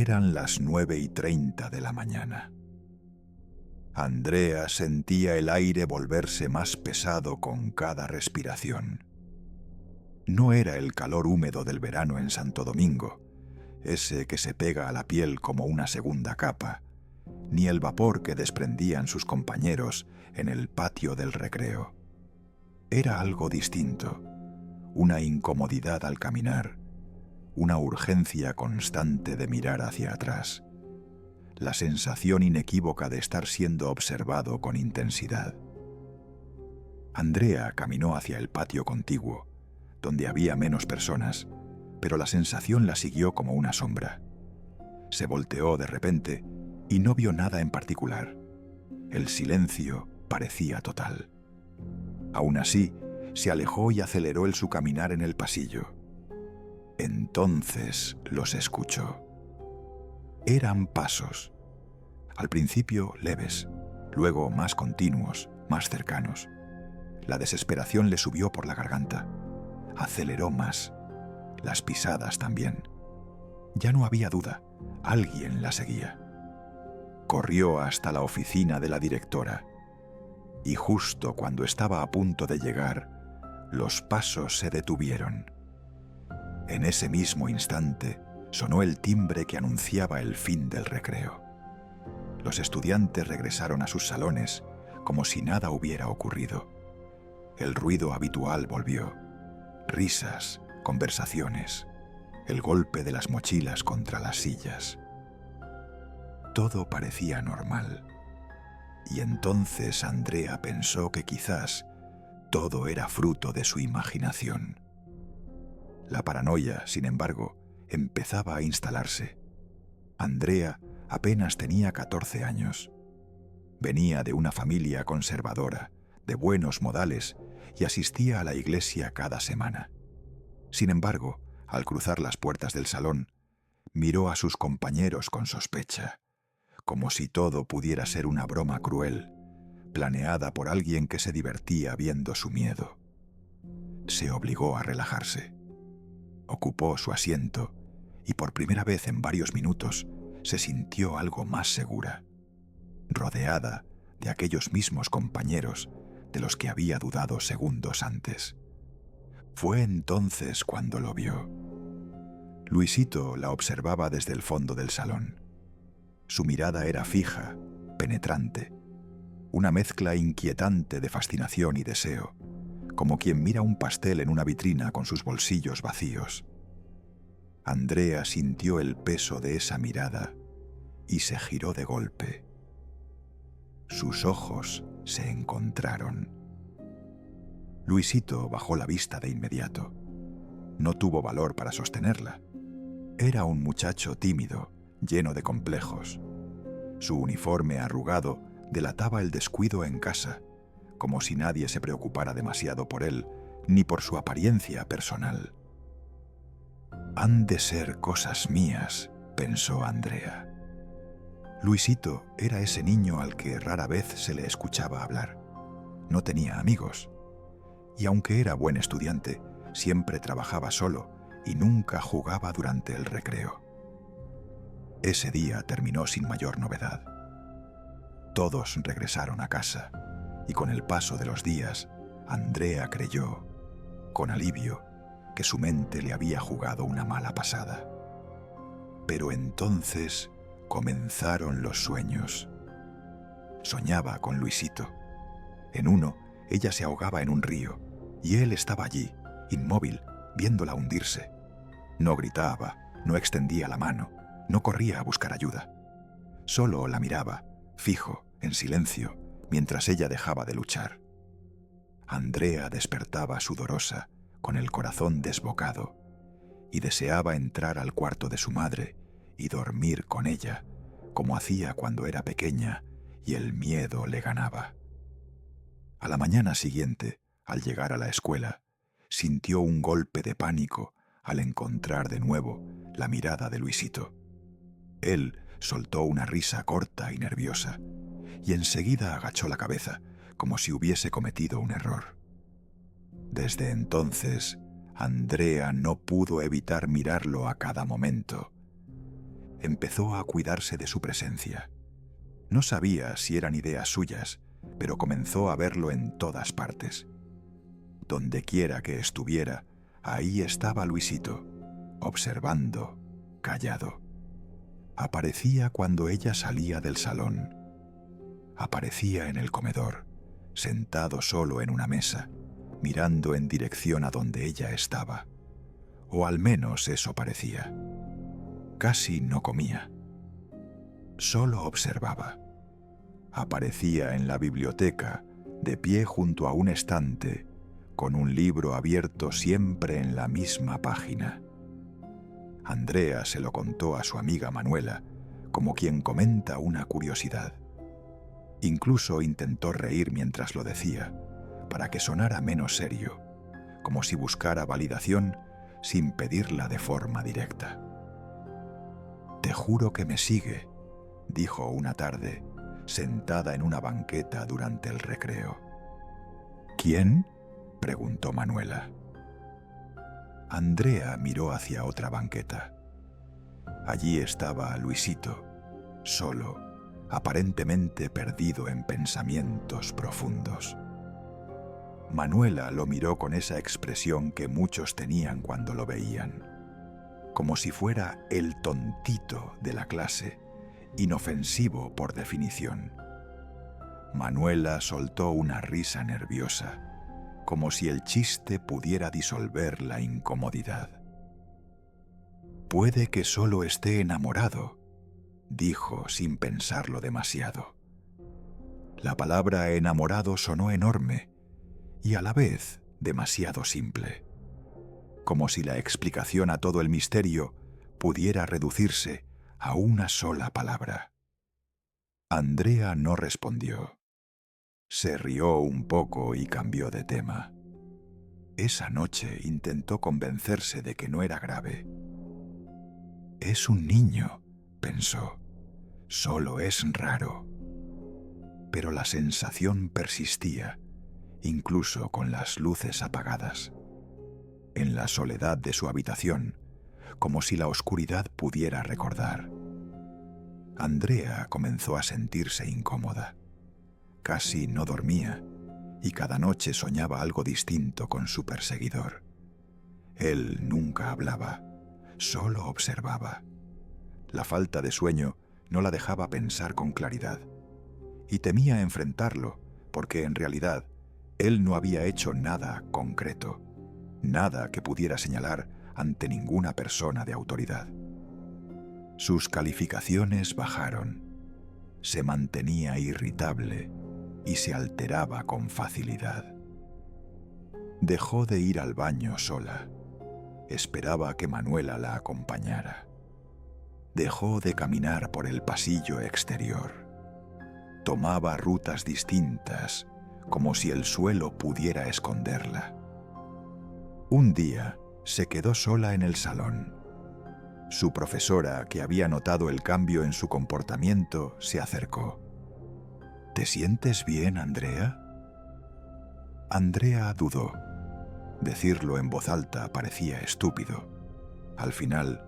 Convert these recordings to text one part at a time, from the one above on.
Eran las 9:30 de la mañana. Andrea sentía el aire volverse más pesado con cada respiración. No era el calor húmedo del verano en Santo Domingo, ese que se pega a la piel como una segunda capa, ni el vapor que desprendían sus compañeros en el patio del recreo. Era algo distinto, una incomodidad al caminar, una urgencia constante de mirar hacia atrás, la sensación inequívoca de estar siendo observado con intensidad. Andrea caminó hacia el patio contiguo, donde había menos personas, pero la sensación la siguió como una sombra. Se volteó de repente y no vio nada en particular. El silencio parecía total. Aún así, se alejó y aceleró su caminar en el pasillo. Entonces los escuchó. Eran pasos. Al principio leves, luego más continuos, más cercanos. La desesperación le subió por la garganta. Aceleró más. Las pisadas también. Ya no había duda. Alguien la seguía. Corrió hasta la oficina de la directora. Y justo cuando estaba a punto de llegar, los pasos se detuvieron. En ese mismo instante, sonó el timbre que anunciaba el fin del recreo. Los estudiantes regresaron a sus salones como si nada hubiera ocurrido. El ruido habitual volvió. Risas, conversaciones, el golpe de las mochilas contra las sillas. Todo parecía normal. Y entonces Andrea pensó que quizás todo era fruto de su imaginación. La paranoia, sin embargo, empezaba a instalarse. Andrea apenas tenía 14 años. Venía de una familia conservadora, de buenos modales, y asistía a la iglesia cada semana. Sin embargo, al cruzar las puertas del salón, miró a sus compañeros con sospecha, como si todo pudiera ser una broma cruel, planeada por alguien que se divertía viendo su miedo. Se obligó a relajarse. Ocupó su asiento y por primera vez en varios minutos se sintió algo más segura, rodeada de aquellos mismos compañeros de los que había dudado segundos antes. Fue entonces cuando lo vio. Luisito la observaba desde el fondo del salón. Su mirada era fija, penetrante, una mezcla inquietante de fascinación y deseo, como quien mira un pastel en una vitrina con sus bolsillos vacíos. Andrea sintió el peso de esa mirada y se giró de golpe. Sus ojos se encontraron. Luisito bajó la vista de inmediato. No tuvo valor para sostenerla. Era un muchacho tímido, lleno de complejos. Su uniforme arrugado delataba el descuido en casa, como si nadie se preocupara demasiado por él, ni por su apariencia personal. «Han de ser cosas mías», pensó Andrea. Luisito era ese niño al que rara vez se le escuchaba hablar. No tenía amigos. Y aunque era buen estudiante, siempre trabajaba solo y nunca jugaba durante el recreo. Ese día terminó sin mayor novedad. Todos regresaron a casa, y con el paso de los días, Andrea creyó, con alivio, que su mente le había jugado una mala pasada. Pero entonces comenzaron los sueños. Soñaba con Luisito. En uno, ella se ahogaba en un río, y él estaba allí, inmóvil, viéndola hundirse. No gritaba, no extendía la mano, no corría a buscar ayuda. Solo la miraba, fijo, en silencio, mientras ella dejaba de luchar. Andrea despertaba sudorosa, con el corazón desbocado, y deseaba entrar al cuarto de su madre y dormir con ella, como hacía cuando era pequeña y el miedo le ganaba. A la mañana siguiente, al llegar a la escuela, sintió un golpe de pánico al encontrar de nuevo la mirada de Luisito. Él soltó una risa corta y nerviosa, y enseguida agachó la cabeza, como si hubiese cometido un error. Desde entonces, Andrea no pudo evitar mirarlo a cada momento. empezó a cuidarse de su presencia. No sabía si eran ideas suyas, pero comenzó a verlo en todas partes. Dondequiera que estuviera, ahí estaba Luisito, observando, callado. Aparecía cuando ella salía del salón. Aparecía en el comedor, sentado solo en una mesa, mirando en dirección a donde ella estaba. O al menos eso parecía. Casi no comía. Solo observaba. Aparecía en la biblioteca, de pie junto a un estante, con un libro abierto siempre en la misma página. Andrea se lo contó a su amiga Manuela, como quien comenta una curiosidad. Incluso intentó reír mientras lo decía, para que sonara menos serio, como si buscara validación sin pedirla de forma directa. «Te juro que me sigue», dijo una tarde, sentada en una banqueta durante el recreo. «¿Quién?», preguntó Manuela. Andrea miró hacia otra banqueta. Allí estaba Luisito, solo, aparentemente perdido en pensamientos profundos. Manuela lo miró con esa expresión que muchos tenían cuando lo veían, como si fuera el tontito de la clase, inofensivo por definición. Manuela soltó una risa nerviosa, como si el chiste pudiera disolver la incomodidad. «Puede que solo esté enamorado», dijo sin pensarlo demasiado. La palabra enamorado sonó enorme y a la vez demasiado simple, como si la explicación a todo el misterio pudiera reducirse a una sola palabra. Andrea no respondió. Se rió un poco y cambió de tema. Esa noche intentó convencerse de que no era grave. «Es un niño», pensó. «Solo es raro». Pero la sensación persistía, incluso con las luces apagadas. En la soledad de su habitación, como si la oscuridad pudiera recordar. Andrea comenzó a sentirse incómoda. Casi no dormía, y cada noche soñaba algo distinto con su perseguidor. Él nunca hablaba, solo observaba. La falta de sueño no la dejaba pensar con claridad, y temía enfrentarlo, porque en realidad él no había hecho nada concreto, nada que pudiera señalar ante ninguna persona de autoridad. Sus calificaciones bajaron, se mantenía irritable y se alteraba con facilidad. Dejó de ir al baño sola. Esperaba que Manuela la acompañara. Dejó de caminar por el pasillo exterior. Tomaba rutas distintas, como si el suelo pudiera esconderla. Un día se quedó sola en el salón. Su profesora, que había notado el cambio en su comportamiento, se acercó. «¿Te sientes bien, Andrea?». Andrea dudó. Decirlo en voz alta parecía estúpido. Al final,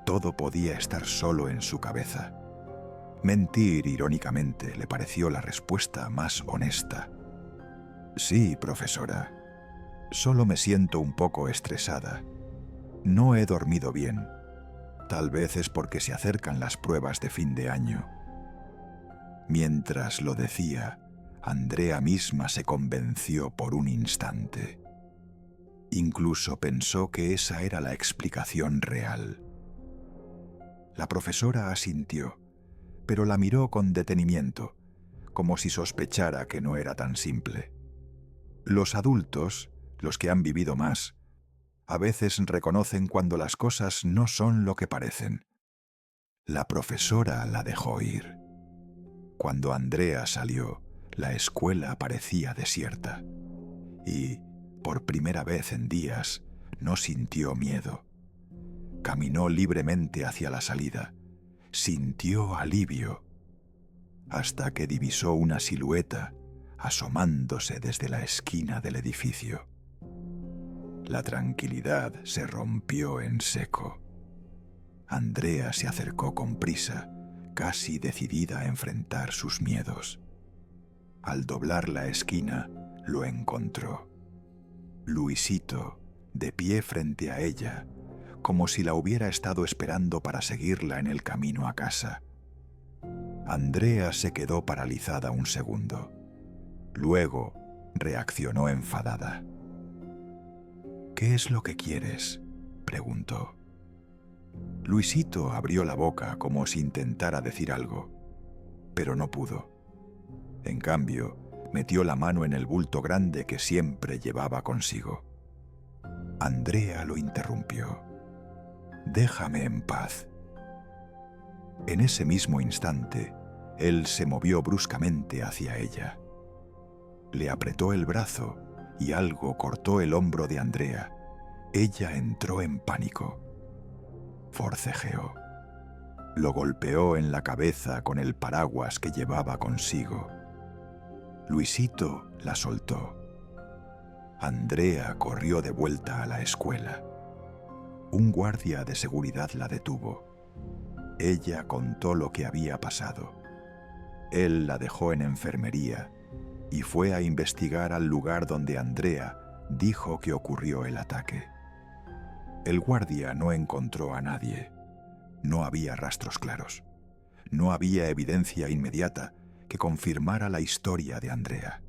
todo podía estar solo en su cabeza. Mentir irónicamente le pareció la respuesta más honesta. «Sí, profesora. Solo me siento un poco estresada. No he dormido bien. Tal vez es porque se acercan las pruebas de fin de año». Mientras lo decía, Andrea misma se convenció por un instante. Incluso pensó que esa era la explicación real. La profesora asintió, pero la miró con detenimiento, como si sospechara que no era tan simple. Los adultos, los que han vivido más, a veces reconocen cuando las cosas no son lo que parecen. La profesora la dejó ir. Cuando Andrea salió, la escuela parecía desierta y, por primera vez en días, no sintió miedo. Caminó libremente hacia la salida, sintió alivio, hasta que divisó una silueta asomándose desde la esquina del edificio. La tranquilidad se rompió en seco. Andrea se acercó con prisa, casi decidida a enfrentar sus miedos. Al doblar la esquina, lo encontró. Luisito, de pie frente a ella, como si la hubiera estado esperando para seguirla en el camino a casa. Andrea se quedó paralizada un segundo. Luego reaccionó enfadada. «¿Qué es lo que quieres?», preguntó. Luisito abrió la boca como si intentara decir algo, pero no pudo. En cambio, metió la mano en el bulto grande que siempre llevaba consigo. Andrea lo interrumpió. «Déjame en paz». En ese mismo instante, él se movió bruscamente hacia ella. Le apretó el brazo y algo cortó el hombro de Andrea. Ella entró en pánico. Forcejeó. Lo golpeó en la cabeza con el paraguas que llevaba consigo. Luisito la soltó. Andrea corrió de vuelta a la escuela. Un guardia de seguridad la detuvo. Ella contó lo que había pasado. Él la dejó en enfermería y fue a investigar al lugar donde Andrea dijo que ocurrió el ataque. El guardia no encontró a nadie. No había rastros claros. No había evidencia inmediata que confirmara la historia de Andrea.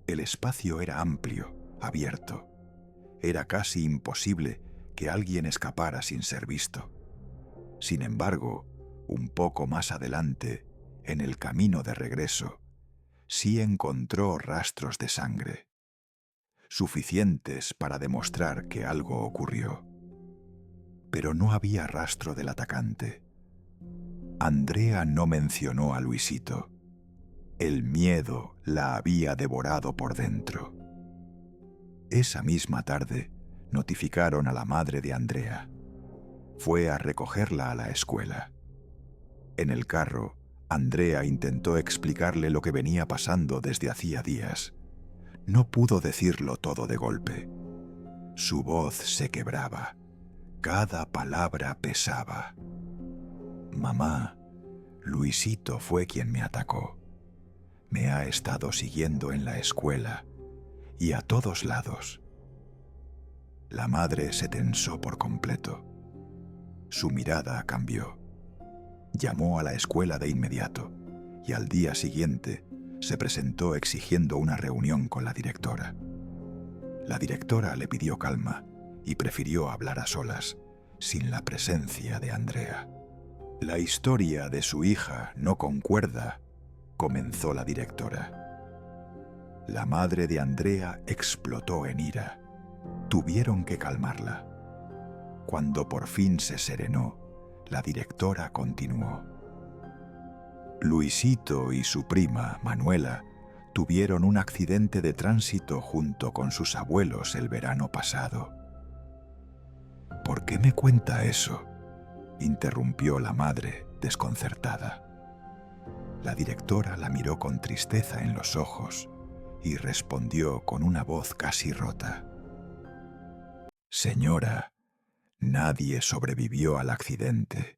El espacio era amplio, abierto. Era casi imposible que alguien escapara sin ser visto. Sin embargo, un poco más adelante, en el camino de regreso, sí encontró rastros de sangre, suficientes para demostrar que algo ocurrió. Pero no había rastro del atacante. Andrea no mencionó a Luisito. El miedo la había devorado por dentro. Esa misma tarde, notificaron a la madre de Andrea. Fue a recogerla a la escuela. En el carro, Andrea intentó explicarle lo que venía pasando desde hacía días. No pudo decirlo todo de golpe. Su voz se quebraba. Cada palabra pesaba. «Mamá, Luisito fue quien me atacó. Me ha estado siguiendo en la escuela y a todos lados». La madre se tensó por completo. Su mirada cambió. Llamó a la escuela de inmediato y al día siguiente se presentó exigiendo una reunión con la directora. La directora le pidió calma y prefirió hablar a solas, sin la presencia de Andrea. «La historia de su hija no concuerda», comenzó la directora. La madre de Andrea explotó en ira. Tuvieron que calmarla. Cuando por fin se serenó, la directora continuó. «Luisito y su prima, Manuela, tuvieron un accidente de tránsito junto con sus abuelos el verano pasado». «¿Por qué me cuenta eso?», interrumpió la madre, desconcertada. La directora la miró con tristeza en los ojos y respondió con una voz casi rota. «Señora, nadie sobrevivió al accidente».